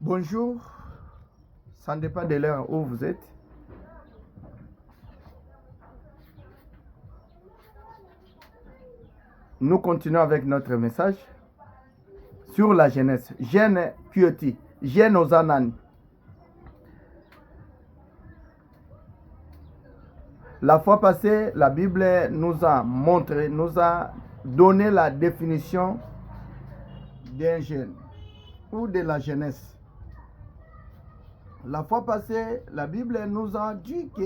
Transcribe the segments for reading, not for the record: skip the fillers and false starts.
Bonjour, ça ne dépend de l'heure où vous êtes. Nous continuons avec notre message sur la jeunesse. Jeune Kyoti, jeune Ozanani. La fois passée, la Bible nous a montré, nous a donné la définition d'un jeune ou de la jeunesse. La fois passée, la Bible nous a dit que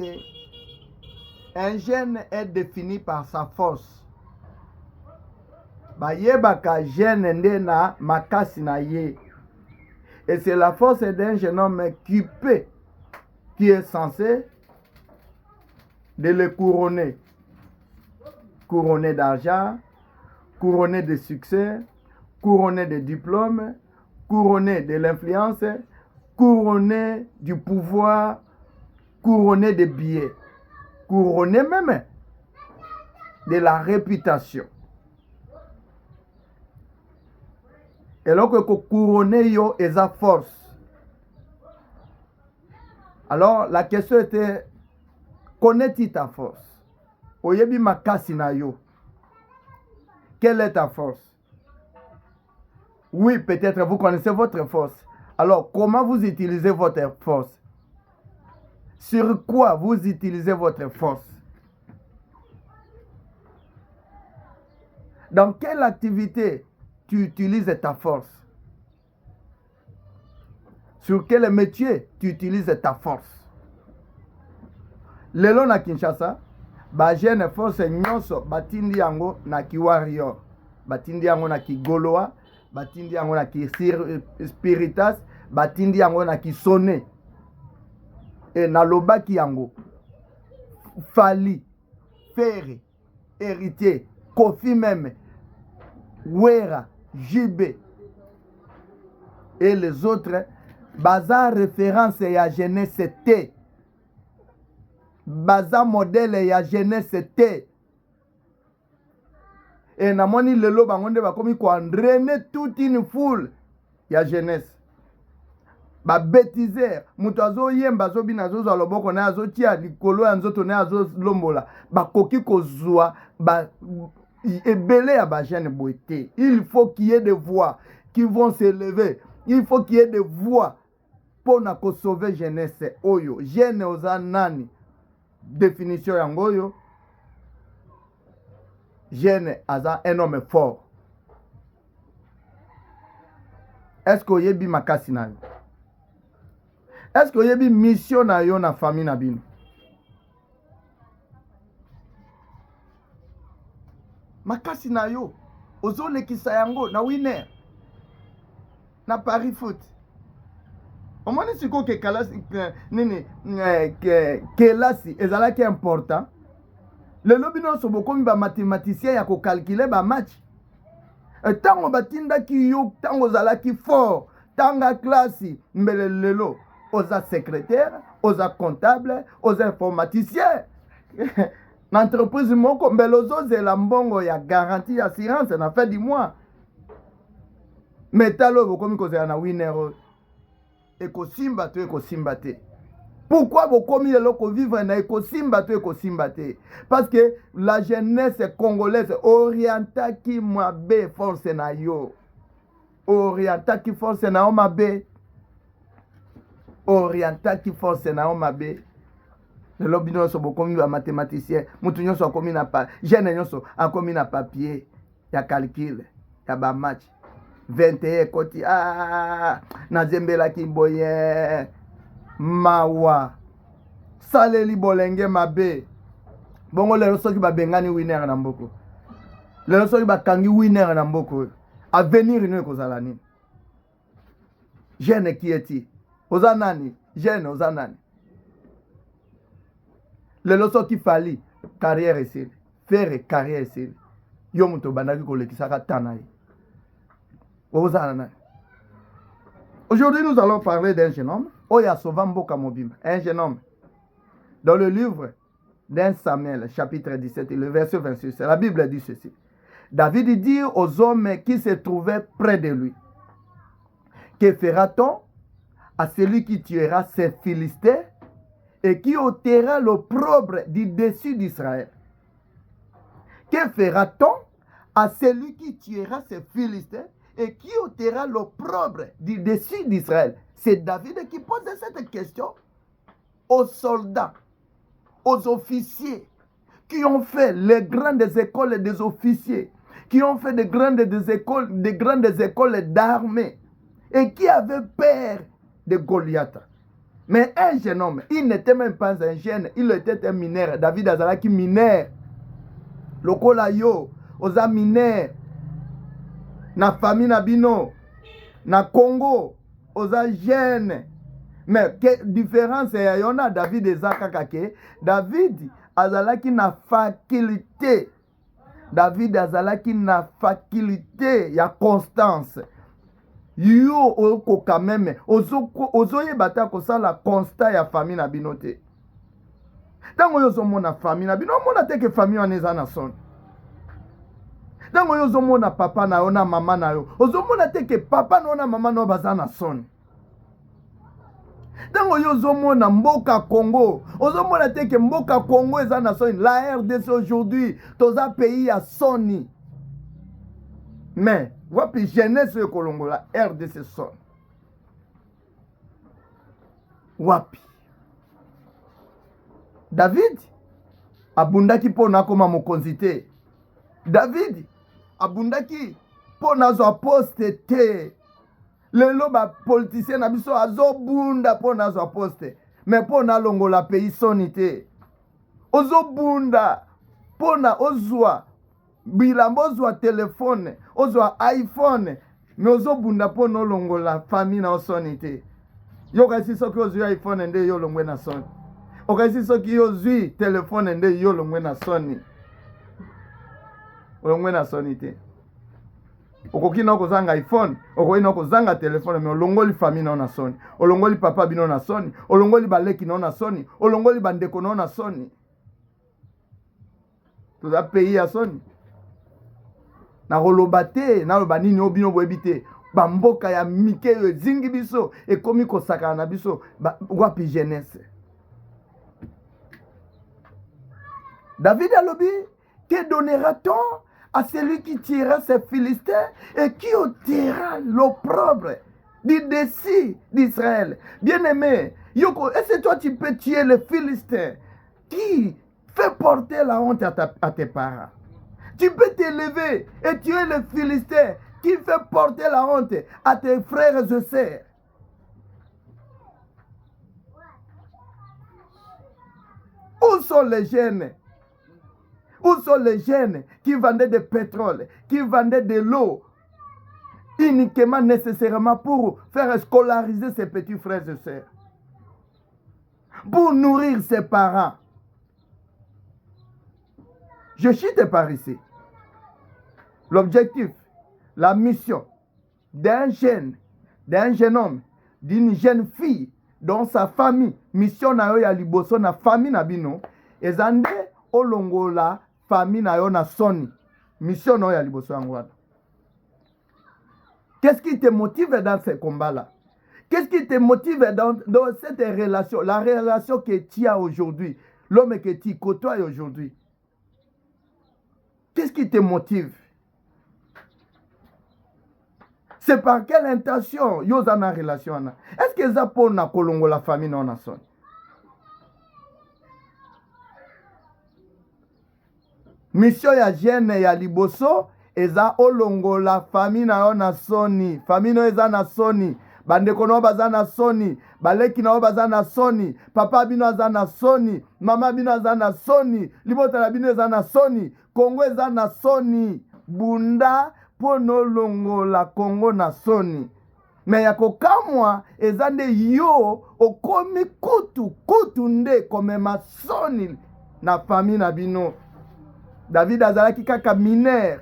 un jeune est défini par sa force. Bayebaka jeune ndena makasi na ye. Et c'est la force d'un jeune homme qui est censé de le couronner. Couronner d'argent, couronner de succès, couronner de diplômes, couronner de l'influence, couronner du pouvoir, couronner de billets, couronner même de la réputation. Et donc, couronner yo est sa force. Alors, la question était, connais-tu ta force? Oyebi makasi na yo. Quelle est ta force? Oui, peut-être vous connaissez votre force. Alors, comment vous utilisez votre force? Sur quoi vous utilisez votre force? Dans quelle activité tu utilises ta force? Sur quel métier tu utilises ta force? Lelo na Kinshasa, ba jeune force nyonso batindi yango na Kiwario, batindi yango na Kigoloa, batindi yango na Spiritas, batindi yango na Kisone. Et na lobaki yango Fali, Ferre, Héritier, Kofi même, Wera, JB et les autres, baza référence ya jeunesse te. Baza modèle ya jeunesse te. Et namoni lelo bangonde bakomi ko entraîner toute une foule ya jeunesse. Ba bêtiser, mutu azo yemba azo bina azo za loboko na azo tia likolo ya nzoto na azo lombola, bakoki kozwa ba ebele ya ba jeune boité. Il faut qu'il y ait des voix qui vont s'élever. Il faut qu'il y ait des voix pour na ko sauver jeunesse oyo. Jeune oza nani? Définition yangoyo. Jeune aza un homme fort. Est-ce que yebi makasi na yo? Est-ce que yebi mission na yo na famille na bino? Makasi na yo ozolekisa yango na winner na Paris Foot. Omoni siko ke kalasi nini kelasi ezalaki important. Lelo bino so bokomi ba mathématicien ya ko calculer ba match. Tango batindaki yo tango zalaki fort, tanga classe mbele lelo oza secrétaire, oza comptable, oza informaticien. L'entreprise moko mbele ozozela mbongo ya garantie assurance na fin du mois. Metalo bokomi kozela na winner. Ekosimba to ekosimba te. Pourquoi bokomi lelo ko vivre na ekosimba to ekosimba te? Parce que la jeunesse congolaise orientaki mabe force na yo. Orientaki force na yo mabe. Orientaki force na yo mabe. Lelo bino so bokomi ba mathématicien, mutu nyonso akomi na pa, jeune nyonso akomi na papier ya calcul, ya ba match. 21 koti na zembelaki boye mawa saleli bolenge mabe. Bongo lelo soki babengani winner na mboko, lelo soki bakangi winner na mboko, avenir ino ekozala nini? Jeune kieti oza nani? Jeune oza nani? Lelo soki Fali carrière esili, Ferre carrière esili, yo muto bandaki kolekisaka tana ye. Aujourd'hui, nous allons parler d'un jeune homme, Oya Sovamboka Mobimba, un jeune homme. Dans le livre d'un Samuel, chapitre 17, le verset 26, la Bible dit ceci. David dit aux hommes qui se trouvaient près de lui, que fera-t-on à celui qui tuera ces Philistins et qui ôtera l'opprobre du dessus d'Israël. Que fera-t-on à celui qui tuera ces Philistins et qui ôtera l'opprobre du dessus d'Israël? C'est David qui pose cette question aux soldats, aux officiers qui ont fait les grandes écoles des officiers, qui ont fait des grandes écoles d'armée et qui avaient peur de Goliath. Mais un jeune homme, il n'était même pas un jeune, il était un mineur. David azalaki mineur. Lokola yo, oza mineur. Na famille na bino, na Congo, oza jeune. Mais quelle différence y en a David et Zakakake? David azalaki na faculté. David azalaki na faculté ya constance. Yo oko quand même ozoye bata ko sala constat ya famille na binote. Tango yo zomona famille na bino mona te ke famille wana eza na son. Tango yo zomona papa na yo na mama na yo, ozomona te ke papa na mama na baza na son. Tango yo zomona mboka Congo, ozomona te ke mboka Congo eza na son. La RDC aujourd'hui, toza pays ya soni. Mais wapi jeunesse yo kolongola RDC son. Wapi. David abundaki pona koma mokonzi te. David abundaki pona zo poste te. Lelo ba politicien na biso azobunda pona zo poste. Mais pona longola pays soni te. Ozobunda pona ozwa bilambo ozwa telefone, ozwa iPhone, mais ozobunda pona longola famille na osoni te. Yo kasi soki ozwi iPhone nde yo longwe na soni. Okasi soki yo zwi telefone nde yo longwe na soni. Olongwe na soni te. Okoki na kozanga iPhone, okoki na kozanga telefone, mais olongoli famille na soni. Olongoli papa bino na soni, olongoli baleki na soni, olongoli bandeko na soni. Toza pays ya soni. Na koloba te, na loba nini obino boyebi te. Bamboka ya mike yo zingi biso ekomi kosaka na biso wapi jeunesse. David a lobby, que donnera-t-on à celui qui tuera ces Philistins et qui ôtera l'opprobre du dessus d'Israël? Bien-aimé, Yoko, est-ce que toi tu peux tuer les Philistins qui fait porter la honte à tes parents? Tu peux t'élever et tuer les Philistins qui fait porter la honte à tes frères et sœurs. Où sont les jeunes? Où sont les jeunes qui vendaient du pétrole, qui vendaient de l'eau, uniquement nécessairement pour faire scolariser ses petits frères et sœurs, pour nourrir ses parents? Je chute par ici. L'objectif, la mission d'un jeune homme, d'une jeune fille, dans sa famille, mission na yo ya liboso na famille na bino, ezande olongola famille na yo na soni, mission na yo ya liboso angwana. Qu'est-ce qui te motive dans ce combat-là? Qu'est-ce qui te motive dans cette relation, la relation que tu as aujourd'hui, l'homme que tu côtoies aujourd'hui? Qu'est-ce qui te motive? C'est par quelle intention yo za na relation na? Est-ce que ça pour na kolongo la famille na son? Mission ya jeune ya liboso eza olongo la famille na yo na soni. Famille no eza na soni. Bandeko no baza na soni. Baleki na baza na soni. Papa bino aza na soni. Mama bino aza na soni. Libota na bino eza na soni. Congo eza na soni. Bunda pono longo la Congo na soni. Mais ya kokamwa eza nde yo okomi kutu nde komema soni na famille na bino. David azalaki kaka mineur.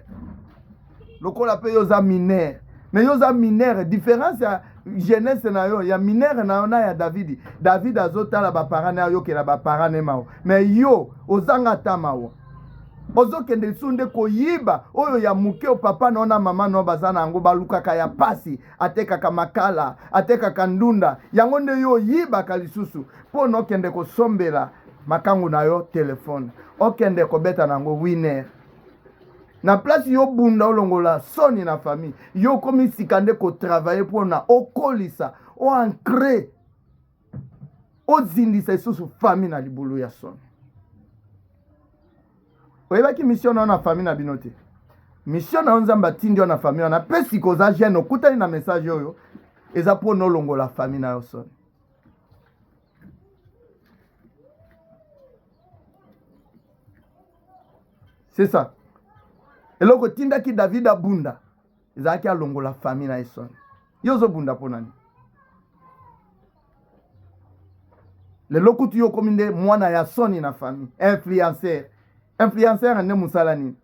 Lokola pe yoza mineur. Mais yoza mineur, différence ya jeunesse na yo, ya mineur na yo na ya David. David azotala ba parane yo ke la ba parane mao. Mais yo ozanga tamao. ozokende lisusu nde koyiba oyo ya moke papa no na mama no baza na yango balukaka ya pasi atekaka makala atekaka ndunda yango nde yo oyibaka lisusu mpo na okende kosombela makangu na yo telefone okende kobeta na yango winner na place yo bunda olongola soni na famille yo komi sika nde kotravaille mpo na okolisa oancre ozindisa lisusu famille na libulu ya soni. Oyebaki mission na na famille na bino te. Mission na nzamba tindi na famille na pesi koza jeune okutani na message oyo eza po no longola famille na yo soni. C'est ça. Eloko tinda ki David abunda ezaki alongola famille na soni. Yozo bunda po nani? Le lokutu yo kominde mwana ya soni na famille, influenceur. Influenceur ne musalani.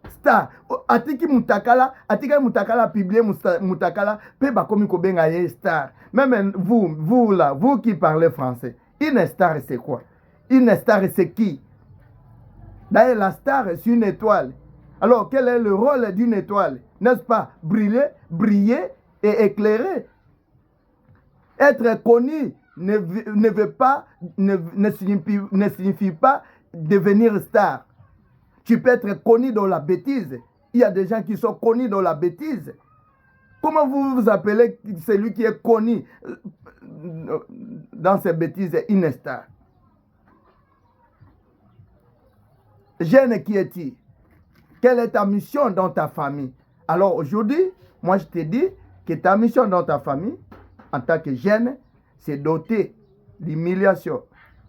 Star, atiki mutakala publier mutakala pe bakomi kobenga ye star. Même vous là, vous qui parlez français, une star c'est quoi? Une star c'est qui? D'ailleurs la star c'est une étoile. Alors quel est le rôle d'une étoile? N'est-ce pas? Briller et éclairer. Être connu ne signifie pas devenir star. Tu peux être connu dans la bêtise. Il y a des gens qui sont connus dans la bêtise. Comment vous appelez celui qui est connu dans ces bêtises une star? Jeune qui es-tu? Quelle est ta mission dans ta famille? Alors aujourd'hui, moi je te dis que ta mission dans ta famille, en tant que jeune, c'est doter l'humiliation,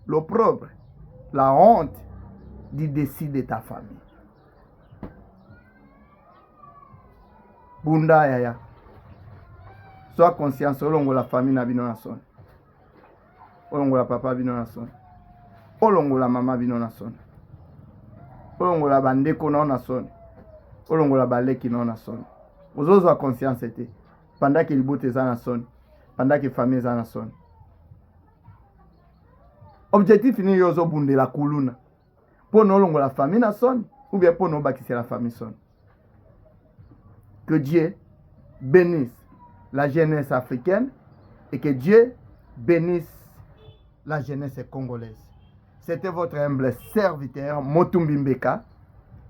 l'opprobre, la honte du décès de ta famille. Bunda yaya. Sois conscient olongo la famille na bino na son. Olongo la papa bino na son. Olongo la mama bino na son. Olongo la bandeko na son. Olongo la baleki na son. Ozozo a conscience ete. Pendant que libote za na son. Pendant que famille za na son. Objectif ni yozo bunde la kuluna. Pour nous la famille na son ou bien pour nous bâtir la famille son. Que Dieu bénisse la jeunesse africaine et que Dieu bénisse la jeunesse congolaise. C'était votre humble serviteur Motumbi Mbeka,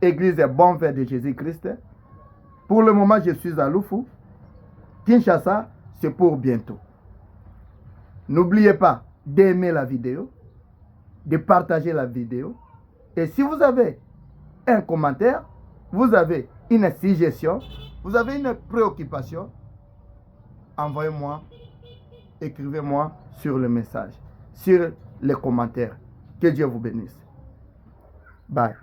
Église Bon Frère de Jésus-Christ. Pour le moment, je suis à Lufu. Kinshasa, c'est pour bientôt. N'oubliez pas d'aimer la vidéo, de partager la vidéo. Et si vous avez un commentaire, vous avez une suggestion, vous avez une préoccupation, envoyez-moi, écrivez-moi sur le message, sur les commentaires. Que Dieu vous bénisse. Bye.